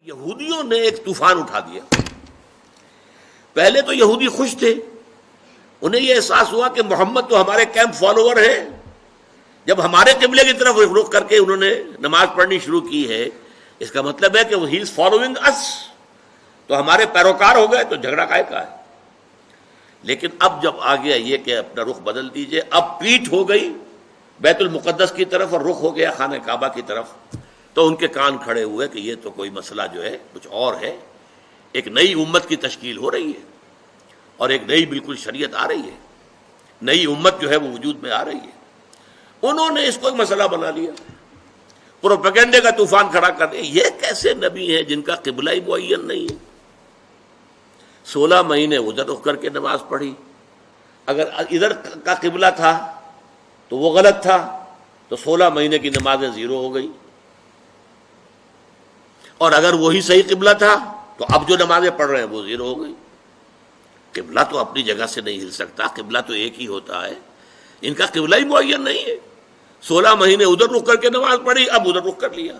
یہودیوں نے ایک طوفان اٹھا دیا۔ پہلے تو یہودی خوش تھے، انہیں یہ احساس ہوا کہ محمد تو ہمارے کیمپ فالوور ہیں، جب ہمارے قبلے کی طرف رخ کر کے انہوں نے نماز پڑھنی شروع کی ہے، اس کا مطلب ہے کہ ہی از فالوئنگ اس، تو ہمارے پیروکار ہو گئے، تو جھگڑا کائے کا ہے۔ لیکن اب جب آ گیا یہ کہ اپنا رخ بدل دیجئے، اب پیٹھ ہو گئی بیت المقدس کی طرف اور رخ ہو گیا خانہ کعبہ کی طرف، تو ان کے کان کھڑے ہوئے کہ یہ تو کوئی مسئلہ جو ہے کچھ اور ہے، ایک نئی امت کی تشکیل ہو رہی ہے اور ایک نئی بالکل شریعت آ رہی ہے، نئی امت جو ہے وہ وجود میں آ رہی ہے۔ انہوں نے اس کو ایک مسئلہ بنا لیا، پروپیگنڈے کا طوفان کھڑا کر دیا۔ یہ کیسے نبی ہیں جن کا قبلہ ہی معین نہیں ہے؟ 16 مہینے ادھر رخ کر کے نماز پڑھی، اگر ادھر کا قبلہ تھا تو وہ غلط تھا، تو 16 مہینے کی نمازیں زیرو ہو گئی، اور اگر وہی صحیح قبلہ تھا تو اب جو نمازیں پڑھ رہے ہیں وہ زیرو ہو گئی۔ قبلہ تو اپنی جگہ سے نہیں ہل سکتا، قبلہ تو ایک ہی ہوتا ہے، ان کا قبلہ ہی معین نہیں ہے۔ 16 مہینے ادھر رخ کر کے نماز پڑھی، اب ادھر رخ کر لیا۔